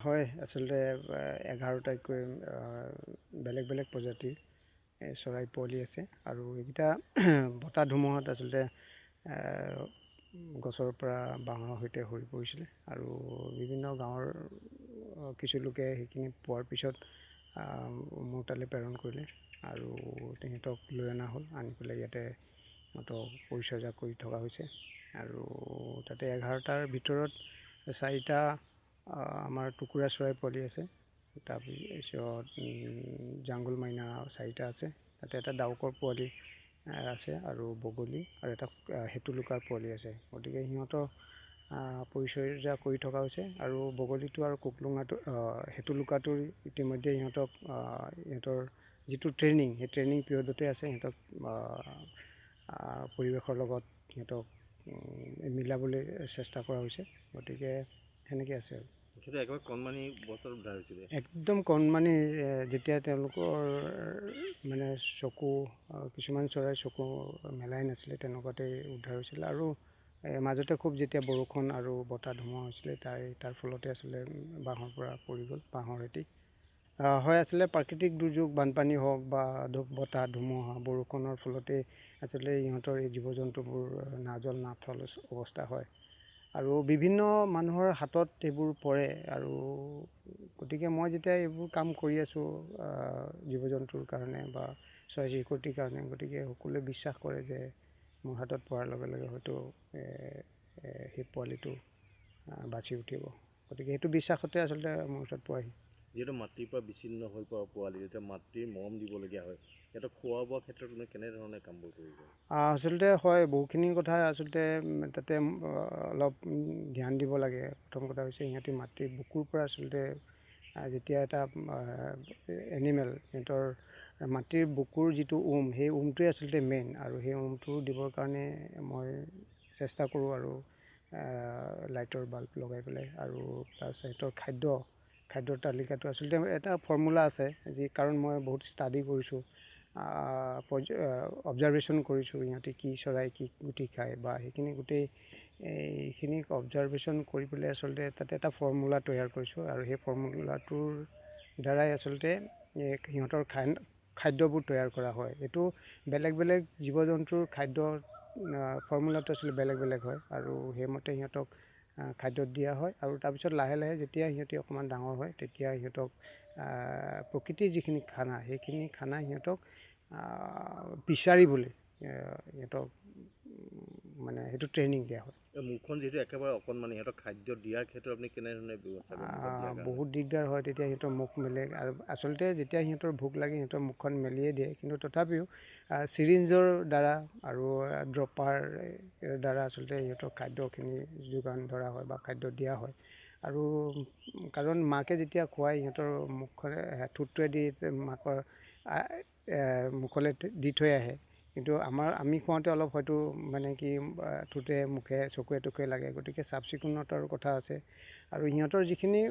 হয় আচলতে 11টাকৈ বেলেগ বেলেগ প্ৰজাতিৰ চৰাই পোৱালি আছে আৰু এইকেইটা বতাহ ধুমুহাত আচলতে গছৰ পৰা বাঁহৰ সৈতে সৰি পৰিছিলে আৰু বিভিন্ন গাঁৱৰ কিছু লোকে সেইখিনি পোৱাৰ পিছত মোৰ তালৈ প্ৰেৰণ কৰিলে আৰু তেখেতক লৈ অনা হ'ল, আনি পেলাই ইয়াতে সিহঁতক পৰিচৰ্যা কৰি থকা হৈছে আৰু তাতে 11টাৰ ভিতৰত 4টা আমাৰ টুকুৰা চৰাই পোৱালি আছে, তাৰপিছত জাংগুল মাইনা 4টা আছে, তাতে এটা ডাউকৰ পোৱালি আছে আৰু বগলী আৰু এটা হেটুলুকাৰ পোৱালি আছে। গতিকে সিহঁতৰ পৰিচৰ্যা কৰি থকা হৈছে আৰু বগলীটো আৰু হেটুলুকাটোৰ ইতিমধ্যে সিহঁতৰ যিটো ট্ৰেইনিং, সেই ট্ৰেইনিং পিৰিয়ডতে আছে। সিহঁতক পৰিৱেশৰ লগত সিহঁতক মিলাবলৈ চেষ্টা কৰা হৈছে, গতিকে সেনেকৈ আছে আৰু একেবাৰে কণমানি বছৰ উদ্ধাৰ হৈছিলে, একদম কণমানি যেতিয়া তেওঁলোকৰ মানে চকু কিছুমান চৰাই চকু মেলাই নাছিলে তেনেকুৱাতে উদ্ধাৰ হৈছিলে আৰু মাজতে খুব যেতিয়া বৰষুণ আৰু বতাহ ধুমুহা হৈছিলে তাৰ ফলতে আচলতে বাঁহৰ পৰা পৰি গ'ল, বাঁহৰ সৈতে। হয় আচলতে প্ৰাকৃতিক দুৰ্যোগ, বানপানী হওক বা বতাহ ধুমুহা বৰষুণৰ ফলতে আচলতে ইহঁতৰ এই জীৱ জন্তুবোৰ নাজল নাথল অৱস্থা হয় আৰু বিভিন্ন মানুহৰ হাতত এইবোৰ পৰে আৰু গতিকে মই যেতিয়া এইবোৰ কাম কৰি আছোঁ জীৱ জন্তুৰ কাৰণে বা চৰাই চিৰিকটিৰ কাৰণে, গতিকে সকলোৱে বিশ্বাস কৰে যে মোৰ হাতত পৰাৰ লগে লগে হয়তো সেই পোৱালিটো বাচি উঠিব, গতিকে সেইটো বিশ্বাসতে আচলতে মোৰ ওচৰত পোৱাহি। যিহেতু মাতৃৰ পৰা বিচ্ছিন্ন হৈ পৰা পোৱালি, যেতিয়া মাতৃৰ মৰম দিবলগীয়া হয়, সিহঁতক খোৱা বোৱাৰ ক্ষেত্ৰত তুমি কেনেধৰণে কামবোৰ কৰিছা? আচলতে হয়, বহুখিনি কথা আচলতে তাতে অলপ ধ্যান দিব লাগে। প্ৰথম কথা হৈছে সিহঁতি মাতৃৰ বুকুৰ পৰা আচলতে যেতিয়া এটা এনিমেল সিহঁতৰ মাতৃৰ বুকুৰ যিটো সেই উমটোৱে আচলতে মেইন আৰু সেই উমটো দিবৰ কাৰণে মই চেষ্টা কৰোঁ আৰু লাইটৰ বাল্ব লগাই পেলাই আৰু প্লাছ সিহঁতৰ খাদ্যৰ তালিকাটো আচলতে এটা ফৰ্মুলা আছে, কাৰণ মই বহুত ষ্টাডি কৰিছোঁ, অবজাৰভেশ্যন কৰিছোঁ সিহঁতে কি চৰাই কি গুটি খায় বা সেইখিনি এইখিনিক অবজাৰভেশ্যন কৰি পেলাই আচলতে তাতে এটা ফৰ্মুলা তৈয়াৰ কৰিছোঁ আৰু সেই ফৰ্মুলাটোৰ দ্বাৰাই আচলতে সিহঁতৰ খাদ্যবোৰ তৈয়াৰ কৰা হয়। এইটো বেলেগ বেলেগ জীৱ জন্তুৰ খাদ্যৰ ফৰ্মুলাটো আচলতে বেলেগ বেলেগ হয় আৰু সেইমতে সিহঁতক খাদ্য দিয়া হয় আৰু তাৰপিছত লাহে লাহে যেতিয়া সিহঁতি অকণমান ডাঙৰ হয় তেতিয়া সিহঁতক প্ৰকৃতিৰ যিখিনি খানা সেইখিনি খানা সিহঁতক বিচাৰিবলৈ সিহঁতক মানে সেইটো ট্ৰেইনিং দিয়া হয়। মুখখন যিহেতু একেবাৰে অকণমানি, সিহঁতক খাদ্য দিয়াৰ ক্ষেত্ৰত আপুনি কেনেধৰণে ব্যৱস্থা কৰে? বহুত দিগদাৰ হয়, তেতিয়া সিহঁতৰ মুখ মেলে আৰু আচলতে যেতিয়া সিহঁতৰ ভোক লাগে সিহঁতৰ মুখখন মেলিয়ে দিয়ে, কিন্তু তথাপিও চিৰিঞ্জৰ দ্বাৰা আৰু ড্ৰপাৰ দ্বাৰা আচলতে সিহঁতৰ খাদ্যখিনি যোগান ধৰা হয় বা খাদ্য দিয়া হয় আৰু কাৰণ মাকে যেতিয়া খুৱাই সিহঁতৰ মুখখনে ঠোঁটটোৱে দি মাকৰ মুখলৈ দি থৈ আহে, কিন্তু আমি খুৱাওঁতে অলপ হয়তো মানে কি ঠোঁটে মুখে চকুৱে টকুৱে লাগে, গতিকে চাফ চিকুণতাৰ কথা আছে আৰু সিহঁতৰ যিখিনি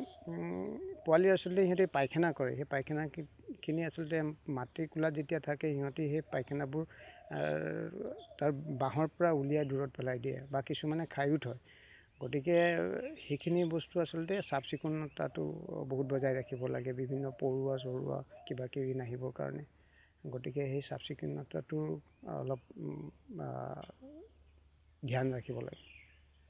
পোৱালি আচলতে সিহঁতে পায়খানা কৰে, সেই পায়খানাখিনি আচলতে মাতৃৰ কোলাত যেতিয়া থাকে সিহঁতে সেই পায়খানাবোৰ তাৰ বাঁহৰ পৰা উলিয়াই দূৰত পেলাই দিয়ে বা কিছুমানে খায়ো থয়, গতিকে সেইখিনি বস্তু আচলতে চাফ চিকুণতাটো বহুত বজাই ৰাখিব লাগে, বিভিন্ন পৰুৱা চৰুৱা কিবা কিবি নাহিবৰ কাৰণে, গতিকে সেই চাফ চিকুণতাটো অলপ ধ্যান ৰাখিব লাগে।